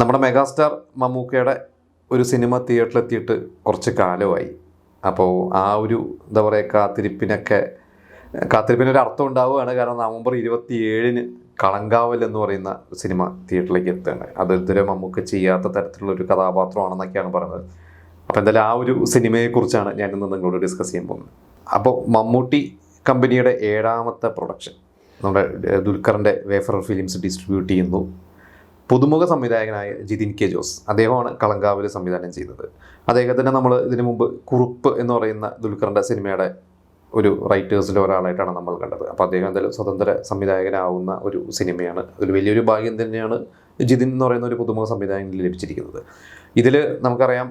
നമ്മുടെ മെഗാസ്റ്റാർ മമ്മൂക്കയുടെ ഒരു സിനിമ തിയേറ്ററിലെത്തിയിട്ട് കുറച്ച് കാലമായി. അപ്പോൾ ആ ഒരു എന്താ പറയുക കാത്തിരിപ്പിനൊരു അർത്ഥം ഉണ്ടാവുകയാണ്. കാരണം നവംബർ 27 കളങ്കാവൽ എന്ന് പറയുന്ന സിനിമ തിയേറ്ററിലേക്ക് എത്തുകയാണ്. അത് ഇതുവരെ മമ്മൂക്ക ചെയ്യാത്ത തരത്തിലുള്ളൊരു കഥാപാത്രമാണെന്നൊക്കെയാണ് പറയുന്നത്. അപ്പോൾ എന്തായാലും ആ ഒരു സിനിമയെക്കുറിച്ചാണ് ഞാനിന്ന് നിങ്ങളോട് ഡിസ്കസ് ചെയ്യാൻ പോകുന്നത്. അപ്പോൾ മമ്മൂട്ടി കമ്പനിയുടെ 7ാമത്തെ പ്രൊഡക്ഷൻ നമ്മുടെ ദുൽഖറിൻ്റെ വേഫറർ ഫിലിംസ് ഡിസ്ട്രിബ്യൂട്ട് ചെയ്യുന്നു. പുതുമുഖ സംവിധായകനായ ജിതിൻ കെ ജോസ്, അദ്ദേഹമാണ് കളങ്കാവൽ സംവിധാനം ചെയ്തത്. അദ്ദേഹത്തിൻ്റെ നമ്മൾ ഇതിനു മുമ്പ് കുറുപ്പ് എന്ന് പറയുന്ന ദുൽഖറിൻ്റെ സിനിമയുടെ ഒരു റൈറ്റേഴ്സിലെ ഒരാളായിട്ടാണ് നമ്മൾ കണ്ടത്. അപ്പോൾ അദ്ദേഹം എന്തായാലും സ്വതന്ത്ര സംവിധായകനാവുന്ന ഒരു സിനിമയാണ്. ഒരു വലിയൊരു ഭാഗ്യം തന്നെയാണ് ജിതിൻ എന്ന് പറയുന്ന ഒരു പുതുമുഖ സംവിധായകനിൽ ലഭിച്ചിരിക്കുന്നത്. ഇതിൽ നമുക്കറിയാം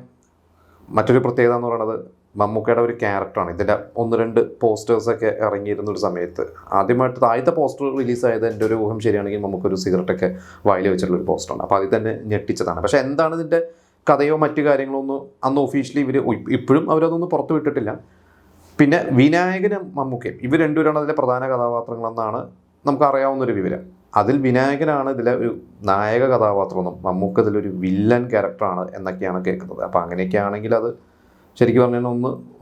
മറ്റൊരു പ്രത്യേകത എന്ന് പറയുന്നത് മമ്മൂക്കയുടെ ഒരു ക്യാരക്ടറാണ്. ഇതിൻ്റെ 1-2 പോസ്റ്റേഴ്സൊക്കെ ഇറങ്ങിയിരുന്ന ഒരു സമയത്ത് ആദ്യമായിട്ട് ആദ്യത്തെ പോസ്റ്റർ റിലീസായത് എൻ്റെ ഒരു ഊഹം ശരിയാണെങ്കിൽ നമുക്കൊരു സിഗരറ്റൊക്കെ വായിൽ വെച്ചിട്ടുള്ളൊരു പോസ്റ്ററാണ്. അപ്പോൾ അതിൽ തന്നെ ഞെട്ടിച്ചതാണ്. പക്ഷേ എന്താണ് ഇതിൻ്റെ കഥയോ മറ്റു കാര്യങ്ങളോ ഒന്നും അന്ന് ഒഫീഷ്യലി ഇപ്പോഴും അവരതൊന്നും പുറത്തു വിട്ടിട്ടില്ല. പിന്നെ വിനായകനും മമ്മൂക്കയും ഇവർ രണ്ടുപേരാണ് അതിലെ പ്രധാന കഥാപാത്രങ്ങളെന്നാണ് നമുക്കറിയാവുന്നൊരു വിവരം. അതിൽ വിനായകനാണ് ഇതിലെ ഒരു നായക കഥാപാത്രമെന്നും മമ്മൂക്ക ഇതിലൊരു വില്ലൻ ക്യാരക്ടറാണ് എന്നൊക്കെയാണ് കേൾക്കുന്നത്. അപ്പോൾ അങ്ങനെയൊക്കെ ആണെങ്കിൽ അത് ശരിക്കും പറഞ്ഞാൽ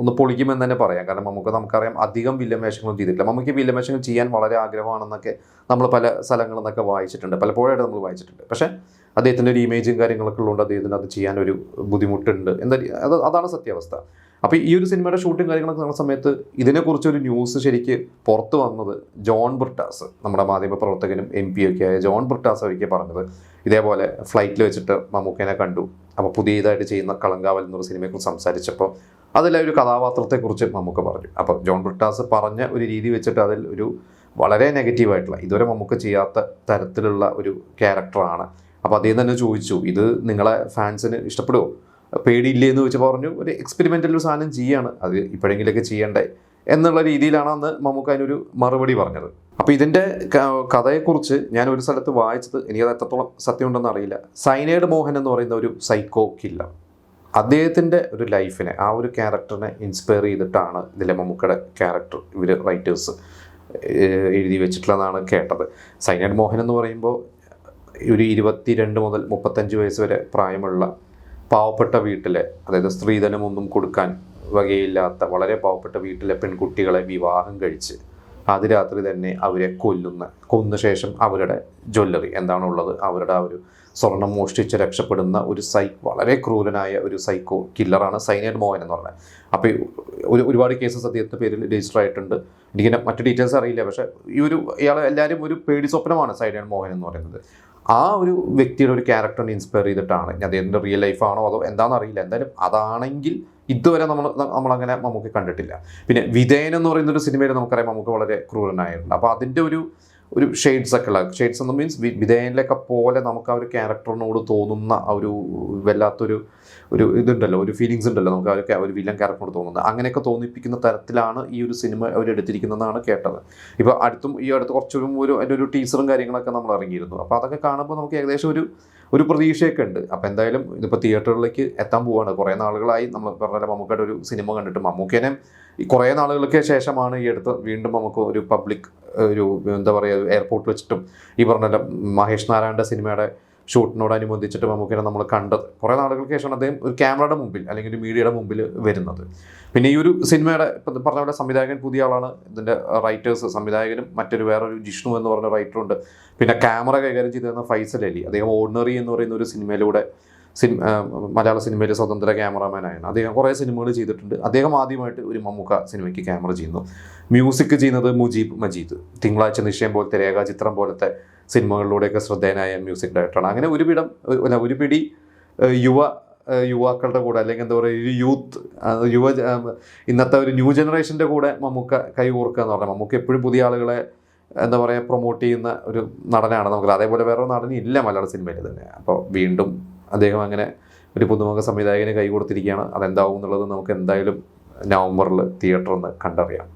ഒന്ന് പൊളിക്കുമെന്ന് തന്നെ പറയാം. കാരണം നമുക്കറിയാം അധികം വില്ലൻ വേഷങ്ങളൊന്നും ചെയ്തിട്ടില്ല. മമ്മൂക്ക് വില്ലൻ വേഷങ്ങൾ ചെയ്യാൻ വളരെ ആഗ്രഹമാണെന്നൊക്കെ നമ്മൾ പല സ്ഥലങ്ങളിൽ നിന്നൊക്കെ വായിച്ചിട്ടുണ്ട്, പലപ്പോഴായിട്ട് നമ്മൾ വായിച്ചിട്ടുണ്ട്. പക്ഷേ അദ്ദേഹത്തിൻ്റെ ഒരു ഇമേജും കാര്യങ്ങളൊക്കെ ഉള്ളതുകൊണ്ട് അദ്ദേഹത്തിന് അത് ചെയ്യാനൊരു ബുദ്ധിമുട്ടുണ്ട്. അതാണ് സത്യാവസ്ഥ. അപ്പോൾ ഈ ഒരു സിനിമയുടെ ഷൂട്ടിങ് കാര്യങ്ങളൊക്കെ നടന്ന സമയത്ത് ഇതിനെക്കുറിച്ചൊരു ന്യൂസ് ശരിക്ക് പുറത്ത് വന്നത് ജോൺ ബ്രിട്ടാസ്, നമ്മുടെ മാധ്യമപ്രവർത്തകനും MP ഒക്കെ ആയ ജോൺ ബ്രിട്ടാസ് ഒരിക്കൽ പറഞ്ഞത് ഇതേപോലെ ഫ്ലൈറ്റിൽ വെച്ചിട്ട് മമ്മൂക്കേനെ കണ്ടു. അപ്പോൾ പുതിയതായിട്ട് ചെയ്യുന്ന കളങ്കാവൽ എന്നൊരു സിനിമയെക്കുറിച്ച് സംസാരിച്ചപ്പോൾ അതിലെ ഒരു കഥാപാത്രത്തെക്കുറിച്ച് മമ്മൂക്ക പറഞ്ഞു. അപ്പോൾ ജോൺ ബ്രിട്ടാസ് പറഞ്ഞ ഒരു രീതി വെച്ചിട്ട് അതിൽ ഒരു വളരെ നെഗറ്റീവായിട്ടുള്ള ഇതുവരെ മമ്മൂക്ക ചെയ്യാത്ത തരത്തിലുള്ള ഒരു ക്യാരക്ടറാണ്. അപ്പോൾ അദ്ദേഹം തന്നെ ചോദിച്ചു, ഇത് നിങ്ങളെ ഫാൻസിന് ഇഷ്ടപ്പെടുമോ, പേടിയില്ലേ എന്ന് വെച്ച് പറഞ്ഞു. ഒരു എക്സ്പെരിമെൻ്റൽ ഒരു സാധനം ചെയ്യാണ്, അത് ഇപ്പോഴെങ്കിലൊക്കെ ചെയ്യണ്ടേ എന്നുള്ള രീതിയിലാണ് അന്ന് മമ്മൂക്ക അതിനൊരു മറുപടി പറഞ്ഞത്. അപ്പോൾ ഇതിൻ്റെ കഥയെക്കുറിച്ച് ഞാൻ ഒരു സ്ഥലത്ത് വായിച്ചത്, എനിക്കത് എത്രത്തോളം സത്യമുണ്ടെന്ന് അറിയില്ല. സൈനൈഡ് മോഹൻ എന്ന് പറയുന്ന ഒരു സൈക്കോ കില്ലർ, അദ്ദേഹത്തിൻ്റെ ഒരു ലൈഫിനെ ആ ഒരു ക്യാരക്ടറിനെ ഇൻസ്പയർ ചെയ്തിട്ടാണ് ഇതിലെ മമ്മൂക്കയുടെ ക്യാരക്ടർ ഇവർ റൈറ്റേഴ്സ് എഴുതി വെച്ചിട്ടുള്ളതാണ് കേട്ടത്. സൈനൈഡ് മോഹൻ എന്ന് പറയുമ്പോൾ ഒരു 22 മുതൽ 35 വയസ്സ് വരെ പ്രായമുള്ള പാവപ്പെട്ട വീട്ടിലെ, അതായത് സ്ത്രീധനമൊന്നും കൊടുക്കാൻ വകയില്ലാത്ത വളരെ പാവപ്പെട്ട വീട്ടിലെ പെൺകുട്ടികളെ വിവാഹം കഴിച്ച് രാത്രി തന്നെ അവരെ കൊന്ന ശേഷം അവരുടെ ജ്വല്ലറി എന്താണുള്ളത്, അവരുടെ ആ ഒരു സ്വർണം മോഷ്ടിച്ച് രക്ഷപ്പെടുന്ന ഒരു വളരെ ക്രൂരനായ ഒരു സൈക്കോ കില്ലറാണ് സൈനൈഡ് മോഹൻ എന്ന് പറഞ്ഞത്. അപ്പോൾ ഒരുപാട് കേസസ് അദ്ദേഹത്തിൻ്റെ പേരിൽ രജിസ്റ്റർ ആയിട്ടുണ്ട്. എനിക്കിങ്ങനെ മറ്റു ഡീറ്റെയിൽസ് അറിയില്ല. പക്ഷേ ഇയാൾ എല്ലാവരും ഒരു പേടി സ്വപ്നമാണ് സൈനൈഡ് മോഹൻ എന്ന് പറയുന്നത്. ആ ഒരു വ്യക്തിയുടെ ഒരു ക്യാരക്ടറിനെ ഇൻസ്പയർ ചെയ്തിട്ടാണ്. അദ്ദേഹത്തിൻ്റെ റിയൽ ലൈഫാണോ അതോ എന്താണെന്ന് അറിയില്ല. എന്തായാലും അതാണെങ്കിൽ ഇതുവരെ നമ്മളങ്ങനെ മമ്മൂക്ക കണ്ടിട്ടില്ല. പിന്നെ വിധേയൻ എന്ന് പറയുന്നൊരു സിനിമയിൽ നമുക്കറിയാം മമ്മൂക്ക വളരെ ക്രൂരനായിട്ടുണ്ട്. അപ്പോൾ അതിൻ്റെ ഒരു ഷെയ്ഡ്സ് ഒക്കെ ഉള്ള ഷെയ്ഡ്സ് എന്ന് മീൻസ് വിധേയനിലൊക്കെ പോലെ നമുക്ക് ആ ഒരു ക്യാരക്ടറിനോട് തോന്നുന്ന ആ ഒരു വല്ലാത്തൊരു ഇതുണ്ടല്ലോ, ഒരു ഫീലിങ്സ് ഉണ്ടല്ലോ നമുക്ക് ആ ഒരു വില്ലൻ ക്യാരക്ടറിനോട് തോന്നുന്നത്. അങ്ങനെയൊക്കെ തോന്നിപ്പിക്കുന്ന തരത്തിലാണ് ഈ ഒരു സിനിമ അവരെടുത്തിരിക്കുന്നതെന്നാണ് കേട്ടത്. ഇപ്പോൾ ഈ അടുത്ത് കുറച്ചൊരു അതിൻ്റെ ഒരു ടീസറും കാര്യങ്ങളൊക്കെ നമ്മൾ ഇറങ്ങിയിരുന്നു. അപ്പോൾ അതൊക്കെ കാണുമ്പോൾ നമുക്ക് ഏകദേശം ഒരു പ്രതീക്ഷയൊക്കെ ഉണ്ട്. അപ്പോൾ എന്തായാലും ഇതിപ്പോൾ തിയേറ്ററിലേക്ക് എത്താൻ പോവുകയാണ്. കുറേ നാളുകളായി നമ്മൾ പറഞ്ഞാൽ മമ്മൂക്കയുടെ ഒരു സിനിമ കണ്ടിട്ട്. മമ്മൂക്കേനെ കുറേ നാളുകൾക്ക് ശേഷമാണ് ഈ അടുത്ത് വീണ്ടും നമുക്ക് ഒരു പബ്ലിക് എന്താ പറയുക എയർപോർട്ടിൽ വെച്ചിട്ടും ഈ പറഞ്ഞ മഹേഷ് നാരായണൻ്റെ സിനിമയുടെ ഷൂട്ടിനോടനുബന്ധിച്ചിട്ട് മമ്മൂക്കനെ നമ്മൾ കണ്ടത്. കുറേ നാളുകൾക്ക് ശേഷമാണ് അദ്ദേഹം ഒരു ക്യാമറയുടെ മുമ്പിൽ അല്ലെങ്കിൽ ഒരു മീഡിയയുടെ മുമ്പിൽ വരുന്നത്. പിന്നെ ഈ ഒരു സിനിമയുടെ ഇപ്പം പറഞ്ഞ പോലെ സംവിധായകൻ പുതിയ ആളാണ്. ഇതിൻ്റെ റൈറ്റേഴ്സ് സംവിധായകനും വേറൊരു ജിഷ്ണു എന്ന് പറഞ്ഞ റൈറ്ററുണ്ട്. പിന്നെ ക്യാമറ കൈകാര്യം ചെയ്തിരുന്ന ഫൈസൽ അലി, അദ്ദേഹം ഓർഡിനറി എന്ന് പറയുന്ന ഒരു സിനിമയിലൂടെ മലയാള സിനിമയിലെ സ്വതന്ത്ര ക്യാമറാമാനായാണ്. അദ്ദേഹം കുറേ സിനിമകൾ ചെയ്തിട്ടുണ്ട്. അദ്ദേഹം ആദ്യമായിട്ട് ഒരു മമ്മൂക്ക സിനിമയ്ക്ക് ക്യാമറ ചെയ്യുന്നു. മ്യൂസിക് ചെയ്യുന്നത് മുജീബ് മജീദ്, തിങ്കളാഴ്ച നിശ്ചയം പോലത്തെ, രേഖാചിത്രം പോലത്തെ സിനിമകളിലൂടെയൊക്കെ ശ്രദ്ധേയനായ മ്യൂസിക് ഡയറക്ടറാണ്. അങ്ങനെ ഒരു പിടി യുവാക്കളുടെ കൂടെ, അല്ലെങ്കിൽ എന്താ പറയുക, ഇന്നത്തെ ഒരു ന്യൂ ജനറേഷൻ്റെ കൂടെ മമ്മൂക്ക കൈ കോർക്കുക എന്ന് പറഞ്ഞാൽ, മമ്മൂക്ക എപ്പോഴും പുതിയ ആളുകളെ എന്താ പറയുക പ്രൊമോട്ട് ചെയ്യുന്ന ഒരു നടനാണ്. നമുക്ക് അതേപോലെ വേറൊരു നടനും ഇല്ല മലയാള സിനിമയിൽ തന്നെ. അപ്പോൾ വീണ്ടും അദ്ദേഹം അങ്ങനെ ഒരു പുതുമുഖ സംവിധായകന് കൈ കൊടുത്തിരിക്കുകയാണ്. അതെന്താവും എന്നുള്ളത് നമുക്ക് എന്തായാലും നവംബറിൽ തിയേറ്ററിൽ നിന്ന് കണ്ടറിയാം.